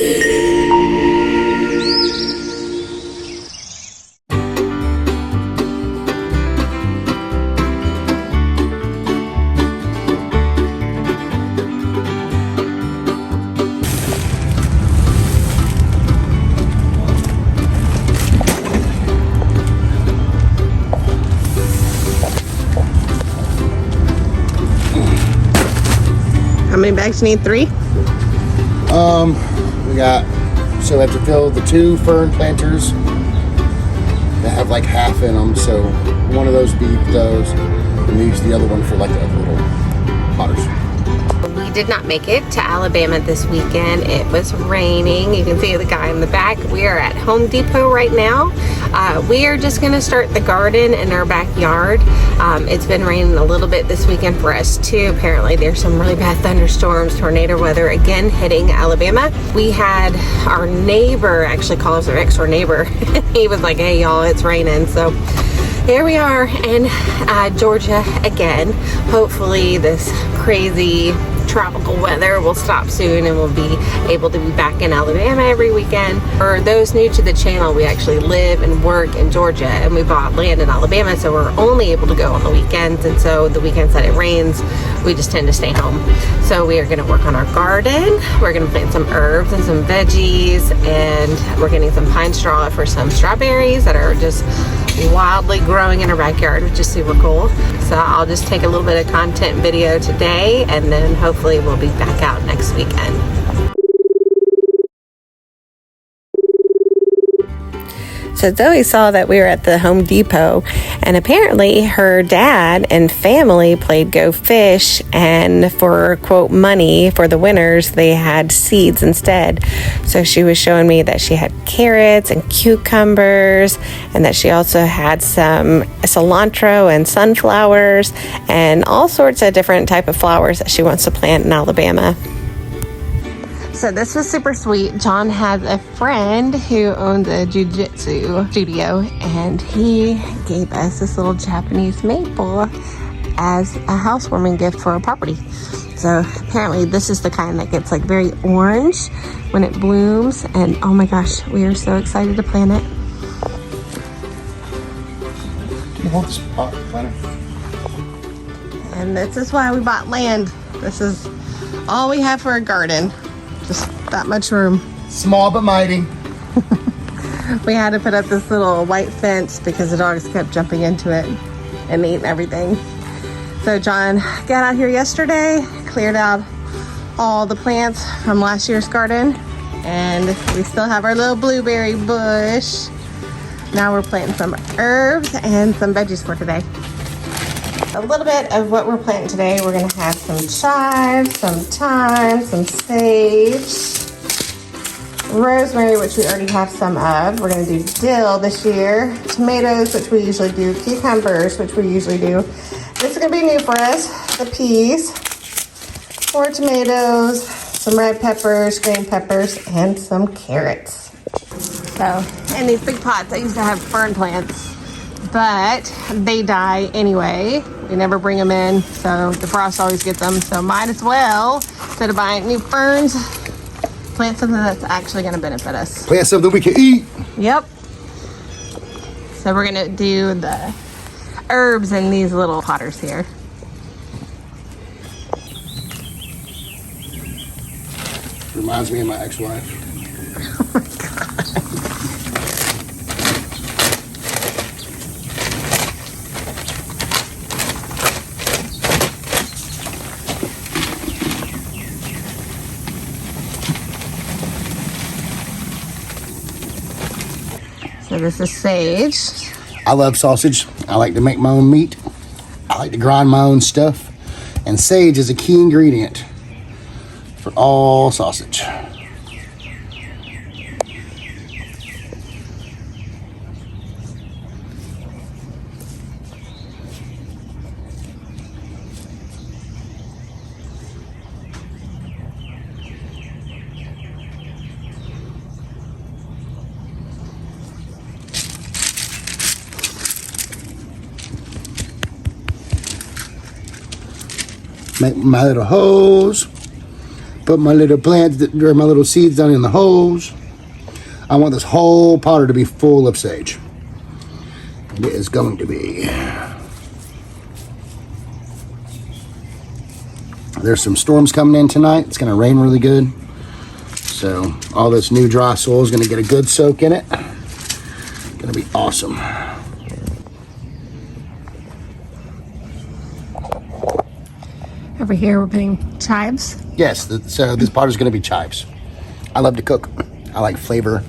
How many bags do you need? 3? We got, so we have to fill the 2 fern planters that have like half in them. So one of those be those, and we use the other one for like the other little potters. We did not make it to Alabama this weekend. It was raining. You can see the guy in the back. We are at Home Depot right now. We are just going to start the garden in our backyard. It's been raining a little bit this weekend for us too. Apparently there's some really bad thunderstorms, tornado weather again hitting Alabama. We had our neighbor actually call us, our next door neighbor. He was like, hey y'all, it's raining. So here we are in Georgia again. Hopefully this crazy tropical weather will stop soon and we'll be able to be back in Alabama every weekend. For those new to the channel, we actually live and work in Georgia, and we bought land in Alabama, so we're only able to go on the weekends. And so the weekends that it rains, we just tend to stay home. So we are going to work on our garden. We're going to plant some herbs and some veggies, and we're getting some pine straw for some strawberries that are just wildly growing in our backyard, which is super cool. So I'll just take a little bit of content video today, and then hopefully we'll be back out next weekend. So Zoe saw that we were at the Home Depot, and apparently her dad and family played Go Fish, and for quote money for the winners they had seeds instead. So she was showing me that she had carrots and cucumbers, and that she also had some cilantro and sunflowers and all sorts of different type of flowers that she wants to plant in Alabama. So this was super sweet. John has a friend who owns a jiu-jitsu studio, and he gave us this little Japanese maple as a housewarming gift for our property. So apparently this is the kind that gets like very orange when it blooms, and oh my gosh, we are so excited to plant it. Can you hold this pot planter? And this is why we bought land. This is all we have for a garden. Just that much room. Small but mighty. We had to put up this little white fence because the dogs kept jumping into it and eating everything. So John got out here yesterday, cleared out all the plants from last year's garden, and we still have our little blueberry bush. Now we're planting some herbs and some veggies for today. A little bit of what we're planting today, we're gonna have some chives, some thyme, some sage, rosemary, which we already have some of. We're gonna do dill this year, tomatoes, which we usually do, cucumbers, which we usually do. This is gonna be new for us, the peas, 4 tomatoes, some red peppers, green peppers, and some carrots. So, in these big pots, I used to have fern plants, but they die anyway. We never bring them in, so the frost always gets them. So might as well, instead of buying new ferns, plant something that's actually gonna benefit us. Plant something we can eat. Yep. So we're gonna do the herbs in these little potters here. Reminds me of my ex-wife. Oh my God. So this is sage. I love sausage. I like to make my own meat. I like to grind my own stuff. And sage is a key ingredient for all sausage. Make my little hose, put my little plants, or my little seeds down in the holes. I want this whole potter to be full of sage. And it is going to be. There's some storms coming in tonight. It's going to rain really good. So all this new dry soil is going to get a good soak in it. Going to be awesome. Over here we're putting chives. Yes, so this pot is going to be chives. I love to cook. I like flavor.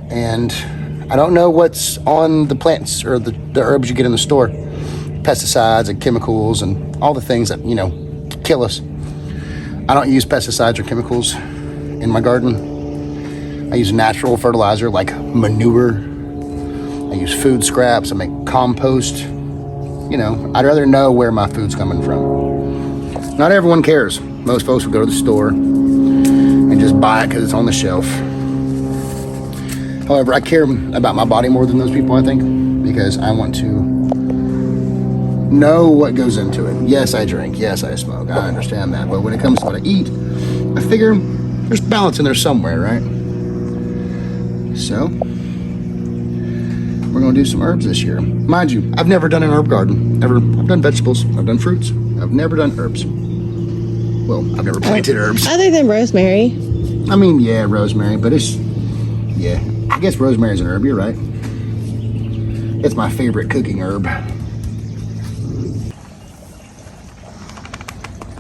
And I don't know what's on the plants or the herbs you get in the store. Pesticides and chemicals and all the things that, you know, kill us. I don't use pesticides or chemicals in my garden. I use natural fertilizer like manure. I use food scraps. I make compost. You know, I'd rather know where my food's coming from. Not everyone cares. Most folks will go to the store and just buy it because it's on the shelf. However, I care about my body more than those people, I think, because I want to know what goes into it. Yes, I drink. Yes, I smoke. I understand that. But when it comes to what I eat, I figure there's balance in there somewhere, right? So, we're going to do some herbs this year. Mind you, I've never done an herb garden. Ever. I've done vegetables. I've done fruits. I've never done herbs. Well, I've never planted herbs. Other than rosemary. I mean, yeah, rosemary, but it's, yeah. I guess rosemary's an herb, you're right. It's my favorite cooking herb.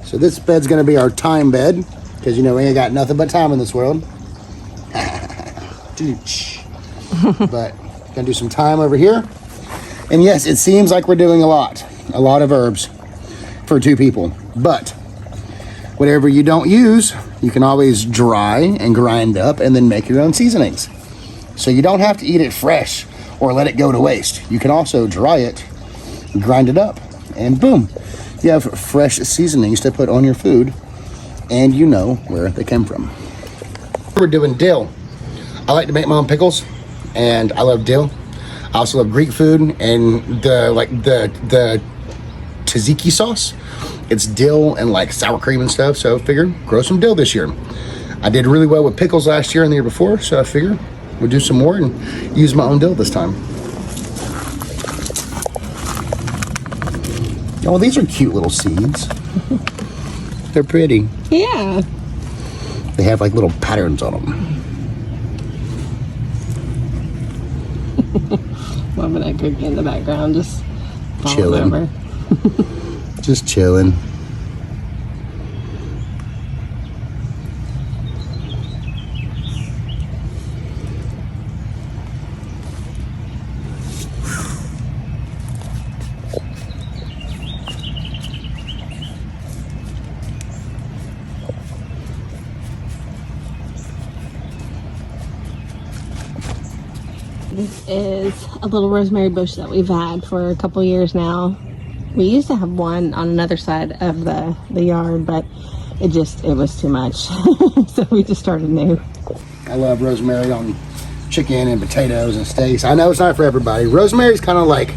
So this bed's gonna be our time bed, because you know we ain't got nothing but time in this world. But gonna do some thyme over here. And yes, it seems like we're doing a lot of herbs for two people. But whatever you don't use, you can always dry and grind up and then make your own seasonings. So you don't have to eat it fresh or let it go to waste. You can also dry it, grind it up, and boom, you have fresh seasonings to put on your food, and you know where they came from. We're doing dill. I like to make my own pickles, and I love dill. I also love Greek food and the tzatziki sauce. It's dill and like sour cream and stuff, so I figured grow some dill this year. I did really well with pickles last year and the year before, so I figured we'll do some more and use my own dill this time. Oh, these are cute little seeds. They're pretty. Yeah. They have like little patterns on them. Loving that cookie in the background, just Chilling. over. Just chilling. This is a little rosemary bush that we've had for a couple years now. We used to have one on another side of the yard, but it was too much. So we just started new. I love rosemary on chicken and potatoes and steaks. I know it's not for everybody. Rosemary's kind of like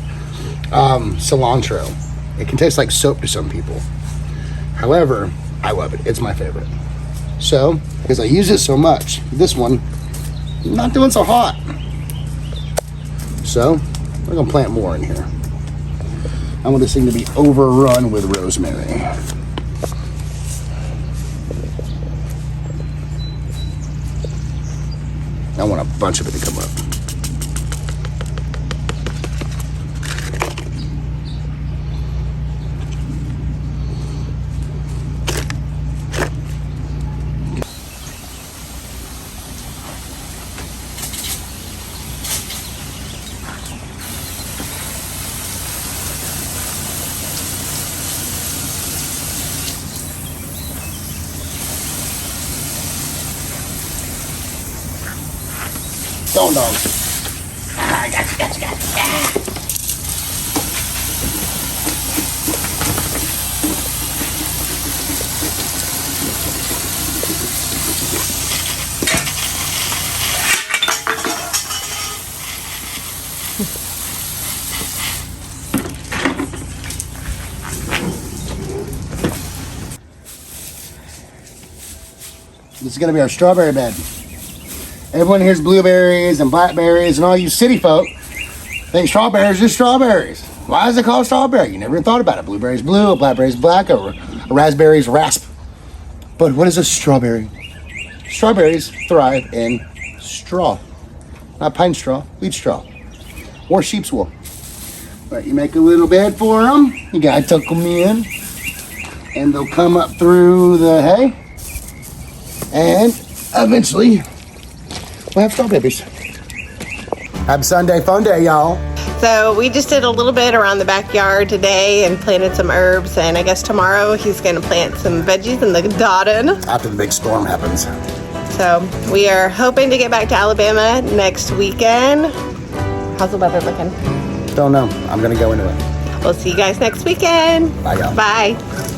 cilantro. It can taste like soap to some people. However, I love it. It's my favorite. So, because I use it so much, this one, not doing so hot. So, we're gonna plant more in here. I want this thing to be overrun with rosemary. I want a bunch of it to come up. Don't know. I got you. It's gonna be our strawberry bed. Everyone here's blueberries and blackberries, and all you city folk think strawberries are strawberries. Why is it called strawberry? You never even thought about it. Blueberry's blue, a blackberry's black, a raspberry's rasp. But what is a strawberry? Strawberries thrive in straw. Not pine straw, wheat straw, or sheep's wool. But you make a little bed for them. You gotta tuck them in, and they'll come up through the hay, and eventually we'll have straw babies. Happy Sunday fun day, y'all. So we just did a little bit around the backyard today and planted some herbs, and I guess tomorrow he's gonna plant some veggies in the garden. After the big storm happens. So we are hoping to get back to Alabama next weekend. How's the weather looking? Don't know. I'm gonna go into it. We'll see you guys next weekend. Bye, y'all. Bye.